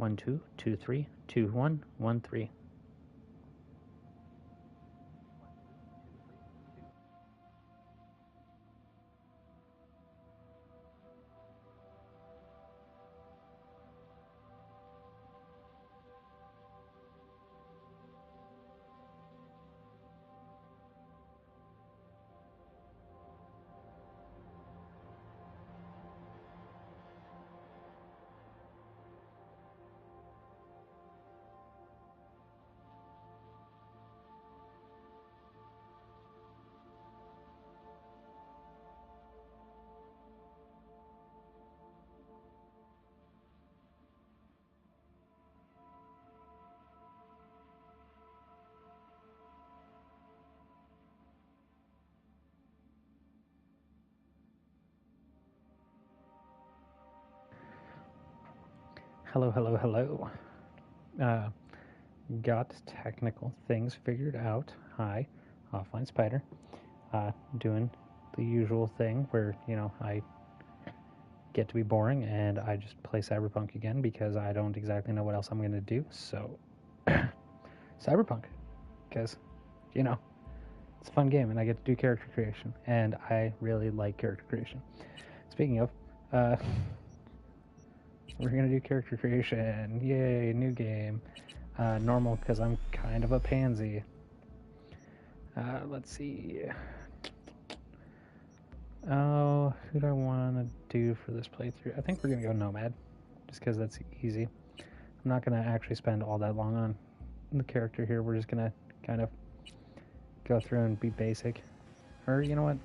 1 2 2 3 2 1 1 3. Hello, hello, hello. Got technical things figured out. Hi, OfflineSpider. Doing the usual thing where, I get to be boring and I just play Cyberpunk again because I don't exactly know what else I'm going to do. So, Cyberpunk. Because, it's a fun game and I get to do character creation. And I really like character creation. Speaking of, we're going to do character creation. Yay, new game. Normal because I'm kind of a pansy. Let's see. Oh, who do I want to do for this playthrough? I think we're going to go Nomad, just because that's easy. I'm not going to actually spend all that long on the character here. We're just going to kind of go through and be basic. Or, you know what?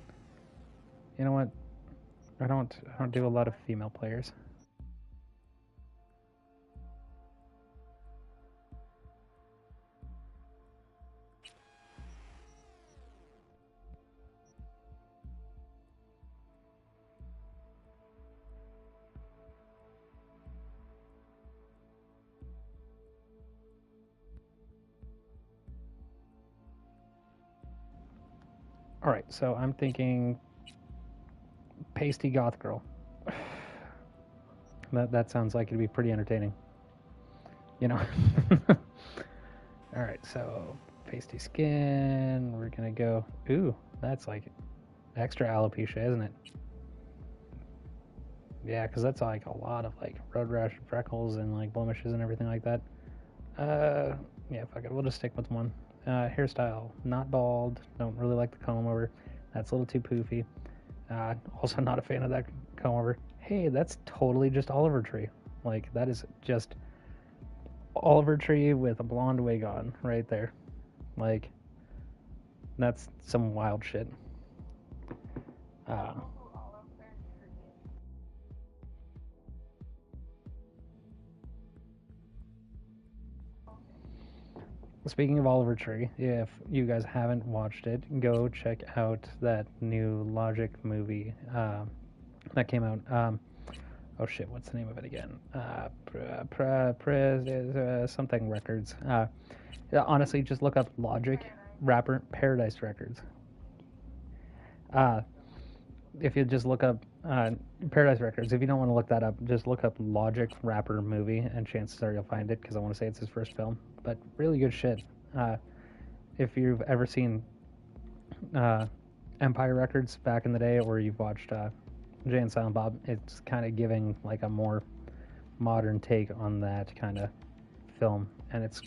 I don't do a lot of female players. All right, so I'm thinking pasty goth girl. That sounds like it'd be pretty entertaining. All right, so pasty skin. We're gonna go. Ooh, that's like extra alopecia, isn't it? Yeah, because that's like a lot of like road rash and freckles and like blemishes and everything like that. Yeah, fuck it. We'll just stick with one. Hairstyle, not bald. Don't really like the comb over. That's a little too poofy. Also not a fan of that comb over. Hey, that's totally just Oliver Tree. Like, that is just Oliver Tree with a blonde wig on right there. Like, that's some wild shit. Speaking of Oliver Tree, if you guys haven't watched it, go check out that new Logic movie that came out. Oh shit, what's the name of it again? Something Records. Honestly, just look up Logic rapper Paradise Records. If you just look up Paradise Records, if you don't want to look that up, just look up Logic rapper movie, and chances are you'll find it because I want to say it's his first film. But really good shit. If you've ever seen Empire Records back in the day, or you've watched Jay and Silent Bob, it's kind of giving like a more modern take on that kind of film, and it's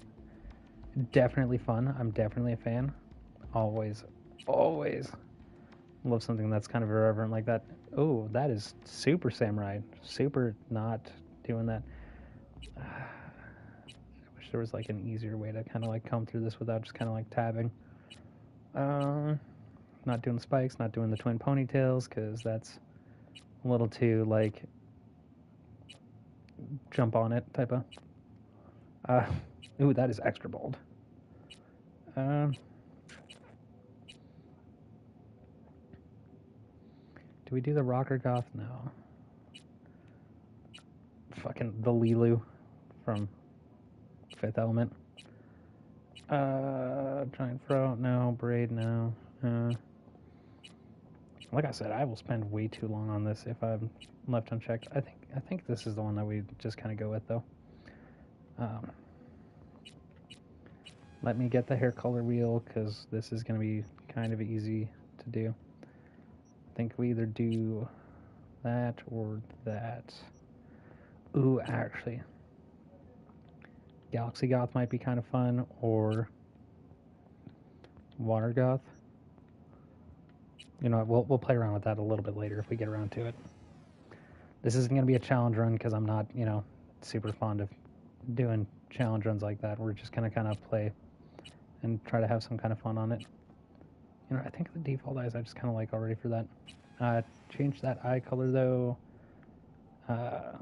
definitely fun. I'm definitely a fan. Always love something that's kind of irreverent like that. Oh, that is super samurai. Super not doing that. I wish there was like an easier way to kind of like come through this without just kind of like tabbing. Not doing the spikes, not doing the twin ponytails, because that's a little too like jump on it type of. Ooh, that is extra bold. Do we do the rocker goth? No. Fucking the Lilu from Fifth Element. Giant fro, no. Braid, no. Like I said, I will spend way too long on this if I'm left unchecked. I think this is the one that we just kind of go with, though. Um, let me get the hair color wheel because this is going to be kind of easy to do. I think we either do that or that. Ooh, actually, Galaxy Goth might be kind of fun, or Water Goth. You know, we'll play around with that a little bit later if we get around to it. This isn't going to be a challenge run because I'm not, you know, super fond of doing challenge runs like that. We're just going to kind of play and try to have some kind of fun on it. You know, I think the default eyes I just kind of like already for that. Change that eye color though. I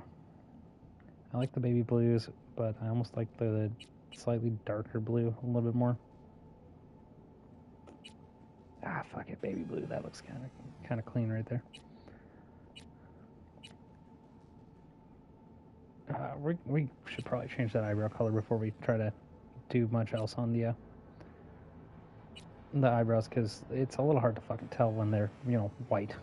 like the baby blues, but I almost like the slightly darker blue a little bit more. Ah, fuck it, baby blue. That looks kind of clean right there. We should probably change that eyebrow color before we try to do much else on the eyebrows, because it's a little hard to fucking tell when they're, you know, white.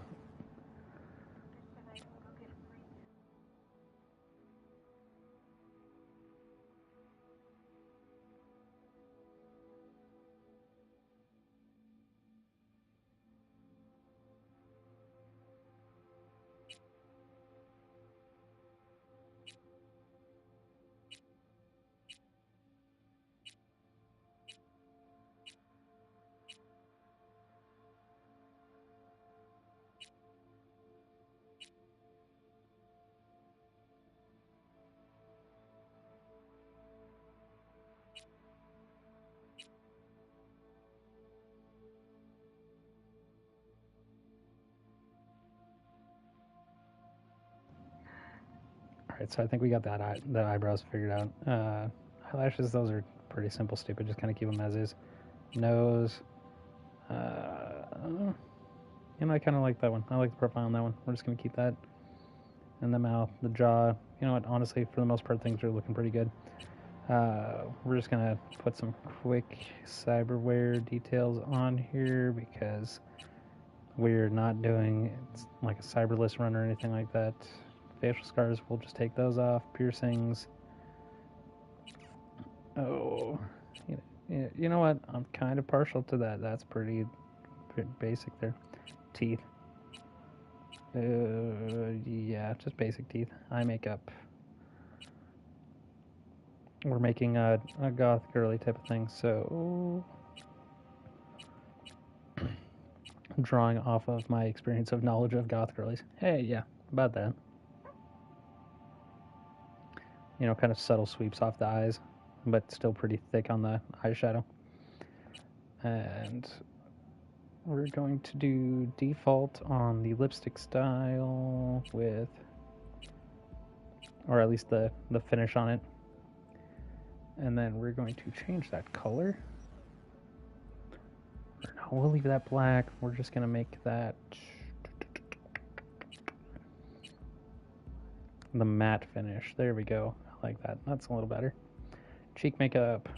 Alright, so I think we got the eyebrows figured out. Eyelashes, those are pretty simple, stupid. Just kind of keep them as is. Nose. You know, I kind of like that one. I like the profile on that one. We're just going to keep that. And the mouth, the jaw. You know what? Honestly, for the most part, things are looking pretty good. We're just going to put some quick cyberware details on here because we're not doing like a cyberless run or anything like that. Facial scars, we'll just take those off. Piercings. Oh, you know what? I'm kind of partial to that. That's pretty basic there. Teeth. Yeah, just basic teeth. Eye makeup. We're making a goth girly type of thing, so drawing off of my experience of knowledge of goth girlies. Hey, yeah, about that. You know, kind of subtle sweeps off the eyes, but still pretty thick on the eyeshadow. And we're going to do default on the lipstick style with, or at least the finish on it. And then we're going to change that color. No, we'll leave that black. We're just going to make that the matte finish. There we go. I like that. That's a little better. Cheek makeup.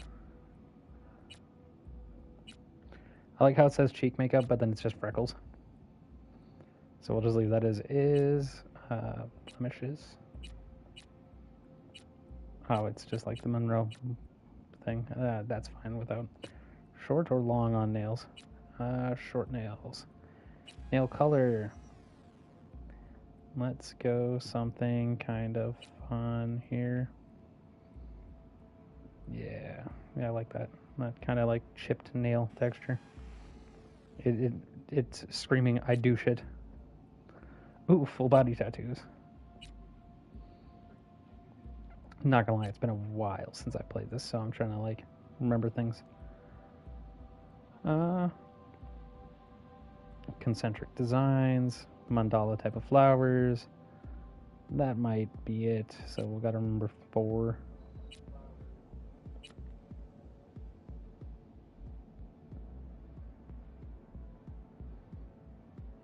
I like how it says cheek makeup, but then it's just freckles. So we'll just leave that as is. Blemishes. Oh, it's just like the Monroe thing. That's fine without. Short or long on nails? Short nails. Nail color. Let's go something kind of fun here. Yeah, I like that. That kind of like chipped nail texture. It's screaming, I do shit. Ooh, full body tattoos. Not gonna lie, it's been a while since I played this, so I'm trying to like remember things. Concentric designs, mandala type of flowers. That might be it. So we gotta remember 4.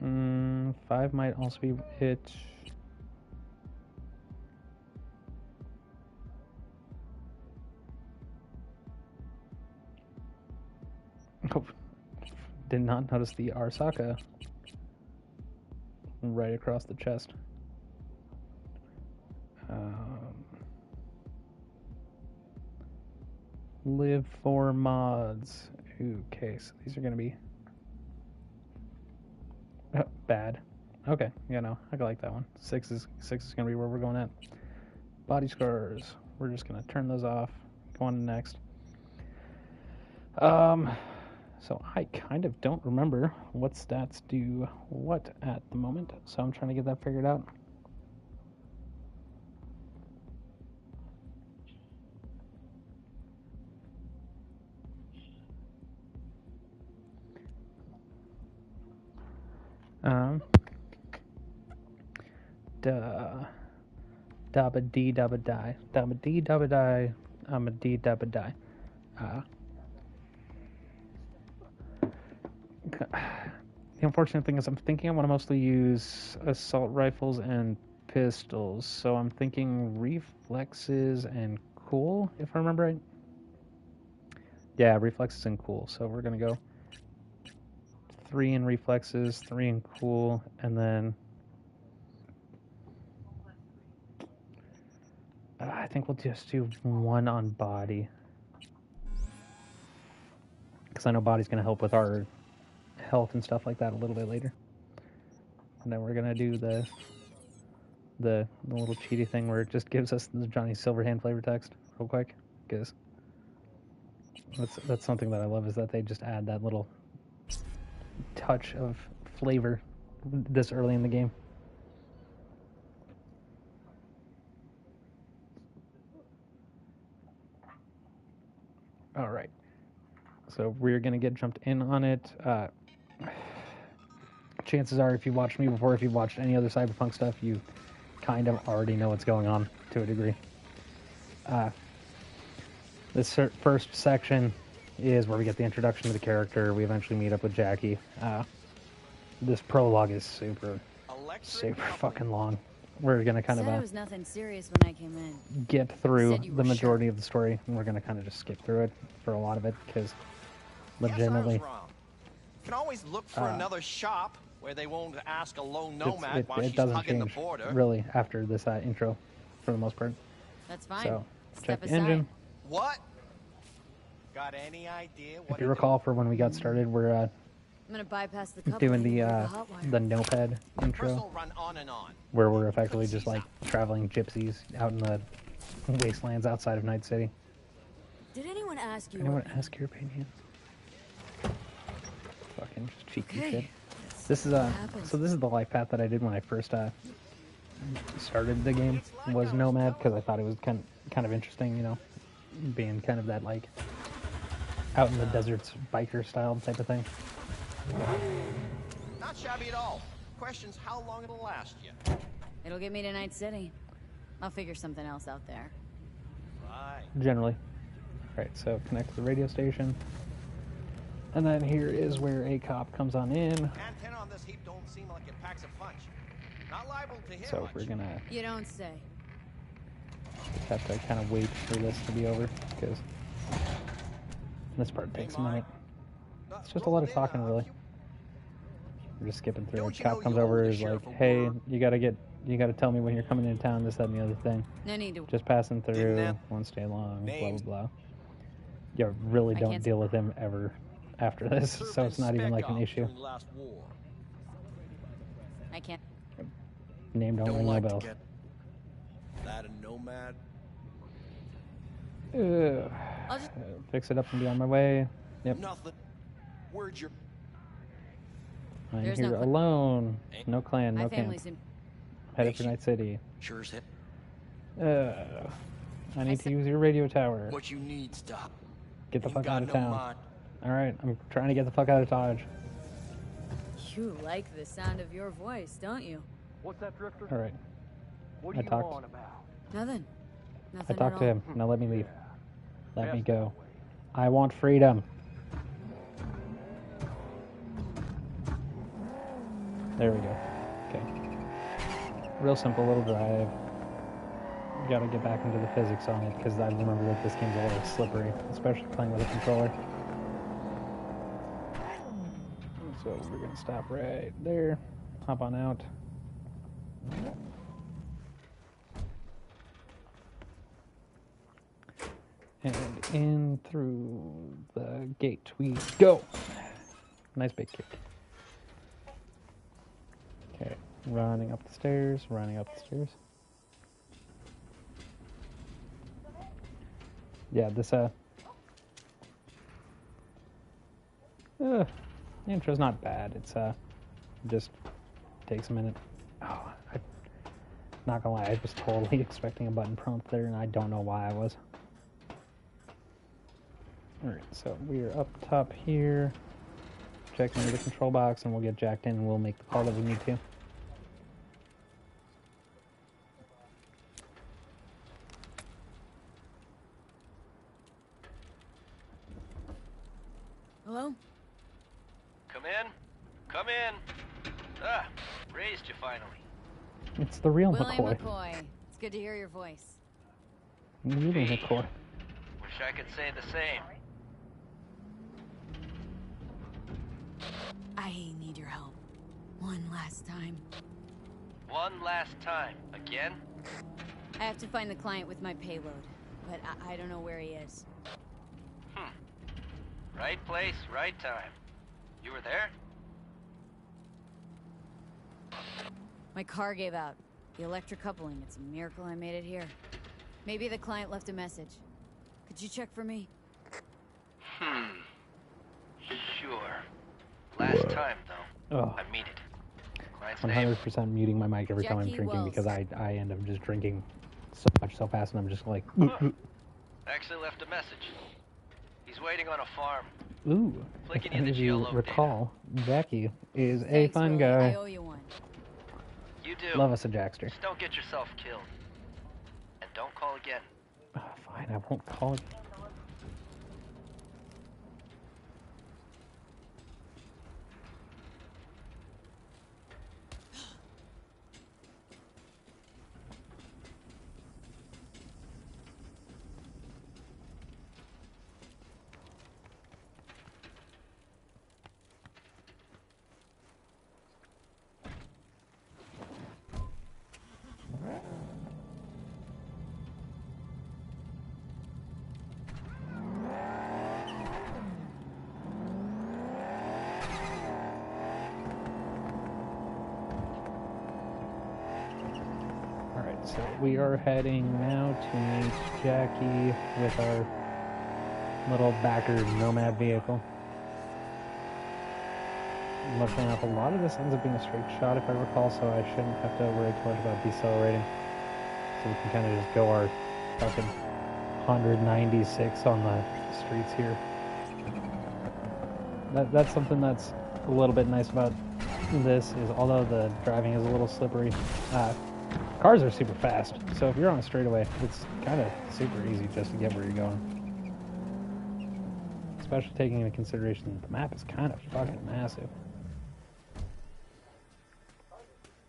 Mm, 5 might also be it. Oh, did not notice the Arasaka right across the chest. Live for mods. Okay, so these are gonna be bad. Okay, yeah, no, I like that one. Six is gonna be where we're going at. Body scars. We're just gonna turn those off. Go on to next. So I kind of don't remember what stats do what at the moment, so I'm trying to get that figured out. Dabba dee dabba die. Dabba dee dabba die. I'm a dee dabba die. The unfortunate thing is I'm thinking I want to mostly use assault rifles and pistols, so I'm thinking reflexes and cool, if I remember right. Yeah, reflexes and cool, so we're going to go 3 in reflexes, 3 in cool, and then I think we'll just do 1 on body. Because I know body's going to help with our health and stuff like that a little bit later. And then we're going to do the little cheaty thing where it just gives us the Johnny Silverhand flavor text real quick. Because that's something that I love, is that they just add that little touch of flavor this early in the game. All right. So we're going to get jumped in on it. Chances are, if you watched me before, if you've watched any other Cyberpunk stuff, you kind of already know what's going on to a degree. This first section is where we get the introduction to the character. We eventually meet up with Jackie. This prologue is super fucking long. We're gonna kind of was nothing serious when I came in. Get through the majority of the story, and we're gonna kind of just skip through it for a lot of it, because legitimately, you can always look for another shop where they won't ask a lone nomad while she's hugging the border. Really after this intro, for the most part. That's fine. So Step check the engine. What? Got any idea what? If you recall, for when we got started, we're I'm gonna bypass the doing the notepad intro, Run on and on. where we're effectively just like traveling gypsies out in the wastelands outside of Night City. Did anyone ask you? Anyone ask your opinion? Fucking just cheeky shit. This is so this is the life path that I did when I first started the game. Was Nomad, because I thought it was kind of interesting, you know, being kind of that like out in the deserts biker style type of thing. Not shabby at all. Question's how long it'll last you. It'll get me to Night City. I'll figure something else out there. Right. Generally. Right, so connect to the radio station. And then here is where a cop comes on in. Antenna on this heap don't seem like it packs a punch. Not liable to hit So much. we're gonna You don't say. just have to kind of wait for this to be over, because this part takes a minute. It's just a lot of talking, really. We're just skipping through. The cop comes over, is like, "Hey, you gotta tell me when you're coming into town, this, that, and the other thing. No need to. Just passing through, won't stay long, blah, blah, blah." You really don't deal with him ever after this, so it's not even like an issue. I can't. Name don't ring no bells. That a nomad? I'll just Fix it up and be on my way. Yep. Nothing. Where's your... I'm There's here no alone. No clan, my no camp. family's in. Headed for Night City. Sure as hit. I need to use your radio tower. What you need, stop. Get the Ain't fuck got out of no town. mind. Alright, I'm trying to get the fuck out of Dodge. You like the sound of your voice, don't you? What's that, Drifter? Alright. What I are you talked. on about? Nothing. I Nothing talked at to all. him. Now let me leave. Let me Best go. that way. I want freedom. There we go. Okay. Real simple little drive. Gotta get back into the physics on it, because I remember that this game's a little slippery, especially playing with a controller. So we're gonna stop right there. Hop on out. And in through the gate we go. Nice big kick. Okay, running up the stairs, running up the stairs. Yeah, this intro's not bad. It's just takes a minute. Oh, not gonna lie, I was totally expecting a button prompt there, and I don't know why I was. Alright, so we're up top here. Check into the control box, and we'll get jacked in, and we'll make the call that we need to. Hello? Come in. Come in. Ah, raised you finally. It's the real William McCoy. McCoy. It's good to hear your voice. Really McCoy. Wish I could say the same. I need your help. One last time. One last time. Again? I have to find the client with my payload, but I don't know where he is. Right place, right time. You were there? My car gave out. The electric coupling. It's a miracle I made it here. Maybe the client left a message. Could you check for me? Sure. Last time, though. Oh. I mean it. Client's name? 100% muting my mic every time I'm Jackie drinking Wells. because I end up just drinking so much so fast, and I'm just like, Actually left a message. He's waiting on a farm. ooh. Flicking If you any the of you geolo recall, Jackie is a Thanks, fun Willie. I guy. owe you one. You do. Love us a Jackster. Just don't get yourself killed. And don't call again. Fine, I won't call it. Alright, so we are heading now to meet Jackie with our little backer nomad vehicle. Luckily enough, a lot of this ends up being a straight shot if I recall, so I shouldn't have to worry too much about decelerating. So we can kind of just go our fucking 196 on the streets here. That's something that's a little bit nice about this, is although the driving is a little slippery, cars are super fast, so if you're on a straightaway, it's kind of super easy just to get where you're going. Especially taking into consideration that the map is kind of fucking massive.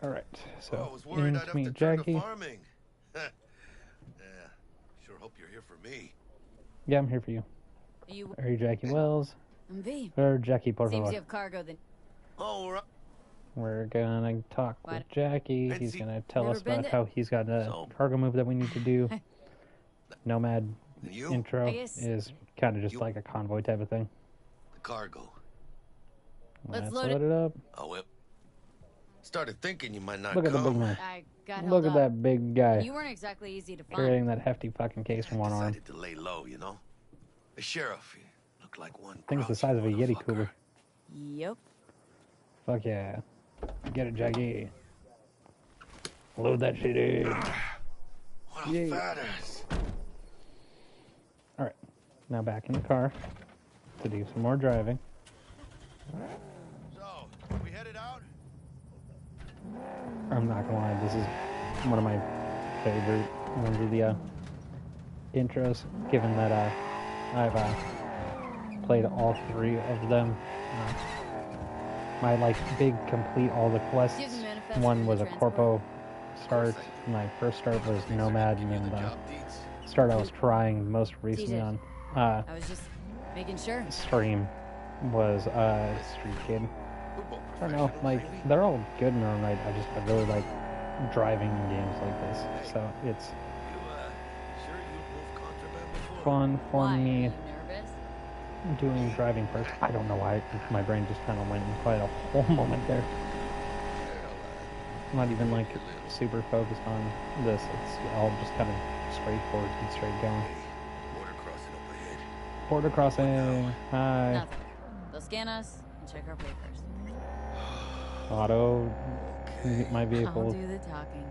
Alright, so in to meet Jackie. Yeah, sure hope you're here for me. Yeah, I'm here for you. Are you Jackie Wells? I'm V. Or Jackie, por Seems favor. you have cargo then. Oh, right. We're gonna talk with Jackie. He's gonna tell us about how he's got a cargo move that we need to do. Nomad intro is kind of just like a convoy type of thing. The cargo. Let's load it up. Oh, well. Started thinking you might not Look at the come. big man. I got Look held at up. that big guy You weren't exactly easy to find. carrying that hefty fucking case in I one arm. decided to lay low, you know? The sheriff, he looked like one Thing's the grouchy size of a Yeti motherfucker. cooler. Yep. Fuck yeah. Get it, Jackie. Load that shit in. What a Yeah. fat ass. Alright. Now back in the car to do some more driving. So, we headed out? I'm not gonna lie, this is one of my favorite ones of the intros, given that I've played all three of them. My big complete all the quests one was a corpo start. My first start was nomad, and then the start I was trying most recently on I was just making sure. stream was Street Kid. I don't know, they're all good in their own right. I really like driving games like this, so it's You sure you've moved contraband before? fun for Why? Are me you nervous? doing driving first. I don't know why my brain just kind of went in quite a whole moment there. I'm not even like super focused on this. It's all just kind of straightforward and straight going. Border crossing up ahead. Border crossing. Hi. Nothing. They'll scan us and check our papers. Auto. My I'll vehicle. do the talking.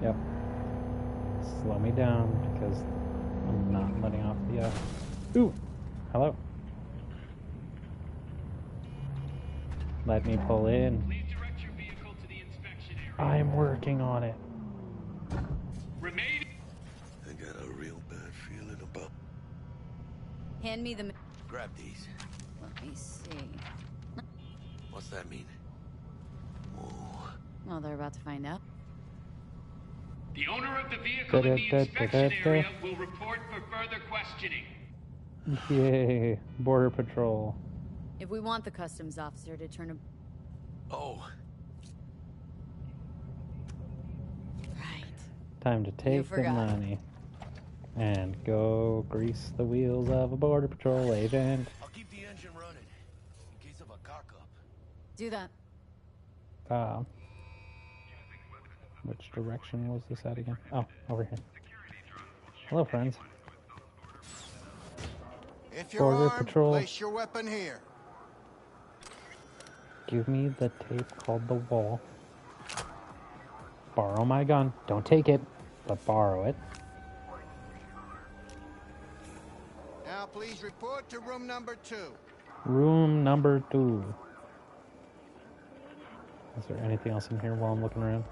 Yep. Slow me down because I'm not letting off the. Ooh. Hello. Let me pull in. Please direct your vehicle to the inspection area. I'm working on it. Remain. I got a real bad feeling about. Hand me the. Grab these. Let me see. What's that mean? Whoa. Well, they're about to find out. The owner of the vehicle in the inspection area will report for further questioning. Yay. Border Patrol. If we want the customs officer to turn a... Oh. Right. Time to take the money and go grease the wheels of a Border Patrol agent. I'll keep the engine running in case of a cock-up. Do that. Which direction was this at again? Oh, over here. Hello, friends. If you're Border armed, Patrol. place your weapon here. Give me the tape called the wall. Borrow my gun. Don't take it, but borrow it. Now please report to room number 2. Room number 2. Is there anything else in here while I'm looking around?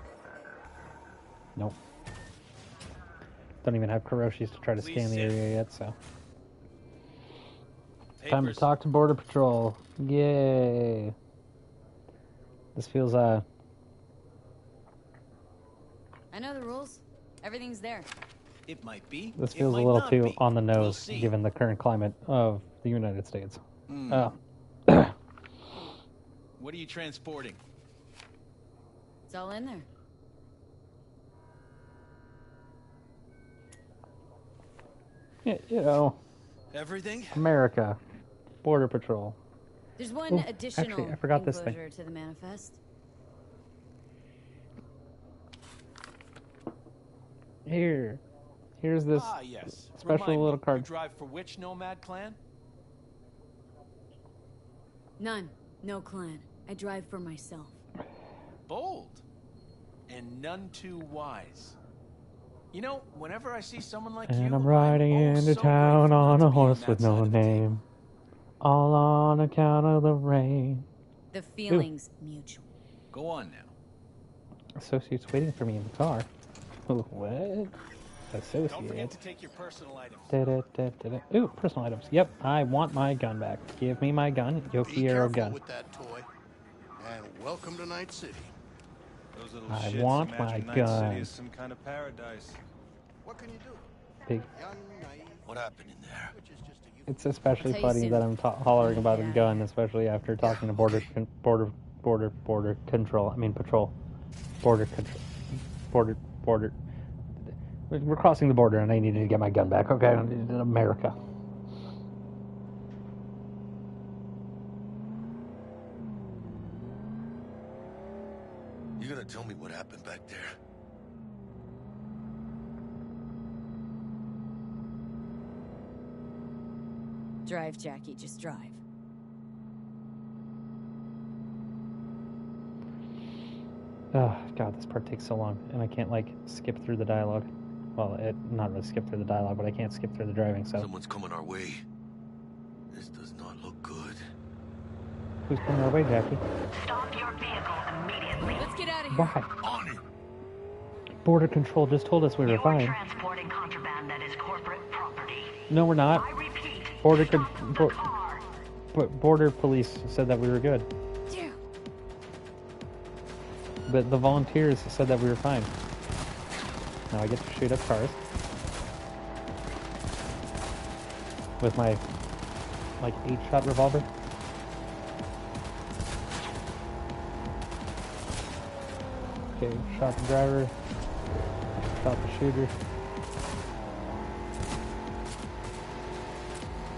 Nope. Don't even have Kuroshi's to try to scan the area yet, so. Time to talk to Border Patrol. Yay. This feels, I know the rules. Everything's there. It might be. this feels a little too on the nose, given the current climate of the United States. What are you transporting? It's all in there. Yeah, you know, Everything? America. Border Patrol. There's one additional actually, I forgot this thing. enclosure to the manifest. Here's this Yes. special Remind little me, card. You drive for which nomad clan? None. No clan. I drive for myself. Bold. And none too wise. You know, whenever I see someone like you, And I'm riding into town on a horse with no name. All on account of the rain. The feeling's mutual. Go on now. Associate's waiting for me in the car. What? Don't forget Associate. to take your personal items. Ooh, personal items. Yep, I want my gun back. Give me my gun, Be Yoki Arrow careful gun. with that toy. And welcome to Night City. Those little I shits want imagine my Night gun. City is some kind of paradise. What can you do? Big. Young, naive, What happened in there? which is just a youth. It's especially I'll tell you funny soon. that I'm hollering about a Yeah. gun, especially after talking to border control. I mean patrol. Border control. Border. We're crossing the border, and I needed to get my gun back. Okay, in America. You gonna tell me what happened back there? Drive, Jackie. Just drive. Oh God, this part takes so long, and I can't like skip through the dialogue. Well, not really skip through the dialogue, but I can't skip through the driving. So Someone's coming our way. This does not look good. who's coming our way, Jackie? Stop your vehicle immediately. Let's get out of here. Why? On it! Border control just told us we were You're fine. transporting contraband that is corporate property. No, we're not. I repeat, Border stop the car. border police said that we were good. Damn. But the volunteers said that we were fine. Now I get to shoot up cars with my like 8-shot revolver. Okay, shot the driver, shot the shooter.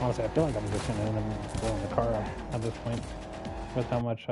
Honestly, I feel like I'm just gonna end up blowing the car up at this point with how much